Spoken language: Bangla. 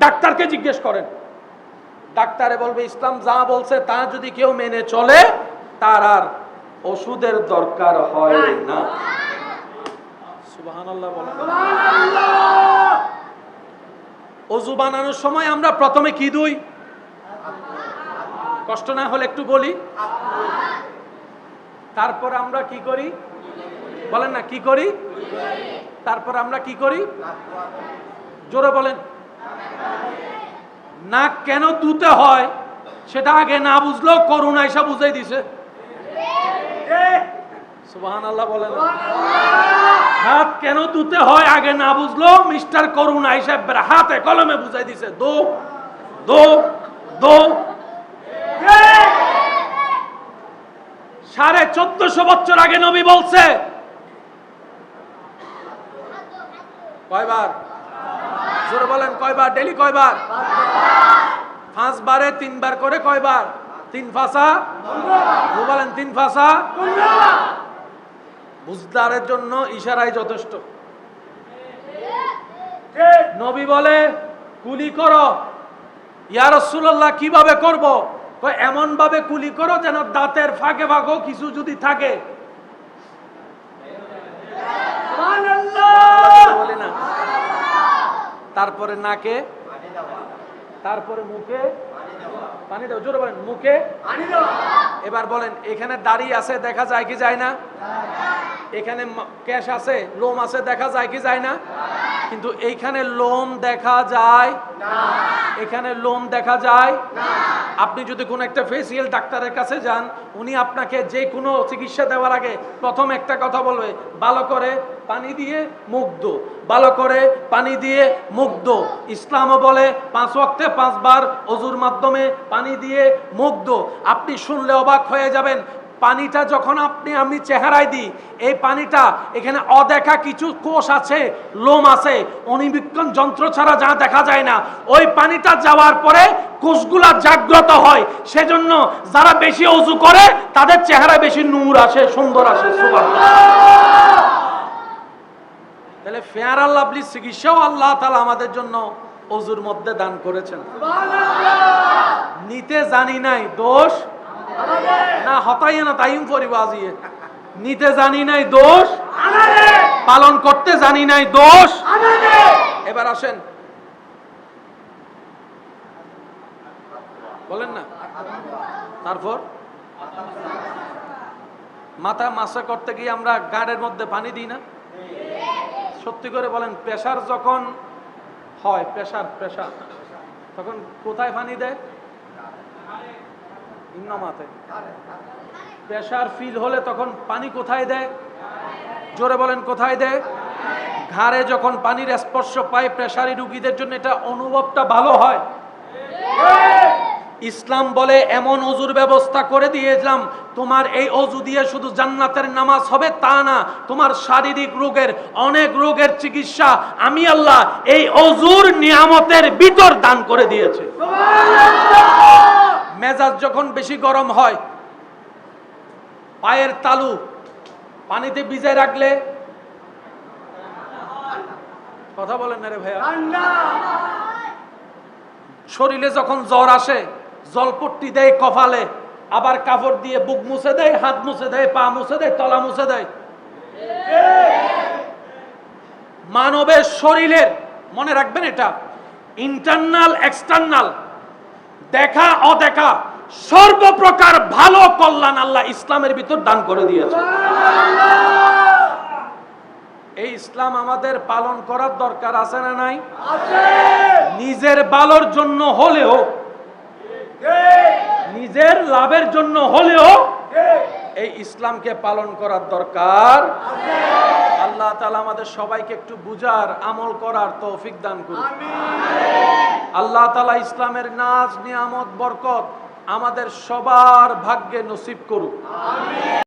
ডাক্তারকে জিজ্ঞেস করেন, ডাক্তারে বলবে ইসলাম যা বলছে তা যদি কেউ মেনে চলে তার আর ওষুধের দরকার হয় না। সুবহানাল্লাহ বলেন। ওযু বানানোর সময় আমরা প্রথমে কি দিই? কষ্ট না হলে একটু বলি। তারপর আমরা কি করি? বলেন না, কি করি? তারপর আমরা কি করি? জোরে বলেন। নাক কেন ধুতে হয় সেটা আগে না বুঝলেও করুণা এসে বুঝাই দিছে। সুবহানাল্লাহ বলেন। হাত কেন ধুতে হয় আগে না বুঝলো মিস্টার করুণা এসে হাতে কলমে বুঝাই দিছে। দো দো দো। 1450 বছর আগে নবী বলছে কয়বার? জোরে বলেন কয়বার? ডেলি কয়বার? 5 বারে 3 বার করে কয়বার? 3 ফাসা বলেন 3 ফাসা। বুঝদারের জন্য ইশারাই যথেষ্ট। নবী বলে কুলি করো। ইয়া রাসূলুল্লাহ কিভাবে করব? কয় এমন ভাবে কুলি করো যেন দাঁতের ফাঁকে ফাঁকেও কিছু যদি থাকে। বলি না। তারপরে নাকে, তারপরে মুখে পানি দাও। জোরে বলেন মুখে পানি দাও। এবার বলেন এখানে দাড়ি আছে দেখা যায় কি যায় না? এখানে কেশ আছে, লোম আছে দেখা যায় কি যায় না? কিন্তু এইখানে লোম দেখা যায় না, এখানে লোম দেখা যায় না। আপনি যদি কোনো একটা ফেসিয়াল ডাক্তারের কাছে যান, উনি আপনাকে যে কোনো চিকিৎসা দেওয়ার আগে প্রথম একটা কথা বলবে, ভালো করে পানি দিয়ে মুখ ধো, ভালো করে পানি দিয়ে মুখ ধো। ইসলামও বলে 5 ওয়াক্তে 5 বার ওযুর মাধ্যমে পানি দিয়ে মুখ ধো। আপনি শুনলে অবাক হয়ে যাবেন, পানিটা যখন আমি চেহারায় দিই, এই পানিটা এখানে অদেখা কিছু কোষ আছে, লোম আছে, অণুবীক্ষণ যন্ত্র ছাড়া যা দেখা যায় না, ওই পানিটা যাওয়ার পরে কোষগুলা জাগ্রত হয়। সেজন্য যারা বেশি ওযু করে তাদের চেহারায় বেশি নূর আসে, সুন্দর আসে। সুবহানাল্লাহ। তাহলে ফেয়ার আর লাভলি চিকিৎসাও আল্লাহ তাআলা আমাদের জন্য ওযুর মধ্যে দান করেছেন। সুবহানাল্লাহ। নিতে জানি নাই দোষ না, হতাই না তাইম পরিবাজিয়ে। নিতে জানি নাই দোষ আমাদের, পালন করতে জানি নাই দোষ আমাদের। এবার আসেন, বলেন না। তারপর মাথা মাসা করতে গিয়ে আমরা গাড়ের মধ্যে পানি দিই না? সত্যি করে বলেন, প্রেসার যখন হয়, প্রেসার তখন কোথায় পানি দেয়? ইন্নামাতে। প্রেসার ফিল হলে তখন পানি কোথায় দেয়? জোরে বলেন কোথায় দেয়? ঘাড়ে যখন পানির স্পর্শ পায় প্রেসারি রোগীদের জন্য এটা অনুভবটা ভালো হয়। ইসলাম বলে এমন ওযুর ব্যবস্থা করে দিয়েছিলাম, তোমার এই ওযু দিয়ে শুধু জান্নাতের নামাজ হবে তা না, তোমার শারীরিক রোগের অনেক রোগের চিকিৎসা আমি আল্লাহ এই ওযুর নিয়ামতের ভিতর দান করে দিয়েছে। মেজাজ যখন বেশি গরম হয়, পায়ের তালু পানিতে ভিজায় রাখলে, কথা বলেন না রে ভাইয়া, শরীরে যখন জ্বর আসে জলপট্টি দেয় কপালে, আবার কাপড় দিয়ে বুক মুছে দেয়, হাত মুছে দেয়, পা মুছে দেয়, তলা মুছে দেয়। মানবের শরীরের, মনে রাখবেন এটা, ইন্টারনাল এক্সটার্নাল, দেখা অদেখা সর্বপ্রকার ভালো কল্যাণ আল্লাহ ইসলামের ভিতর দান করে দিয়েছে। এই ইসলাম আমাদের পালন করার দরকার আছে না নাই? নিজের ভালোর জন্য হলেও, নিজের লাভের জন্য হলেও এই ইসলামকে পালন করার দরকার। আল্লাহ তাআলা আমাদের সবাইকে একটু বুঝার, আমল করার তৌফিক দান করুন। আল্লাহ তাআলা ইসলামের নাজ নিয়ামত বরকত আমাদের সবার ভাগ্যে নসিব করুন।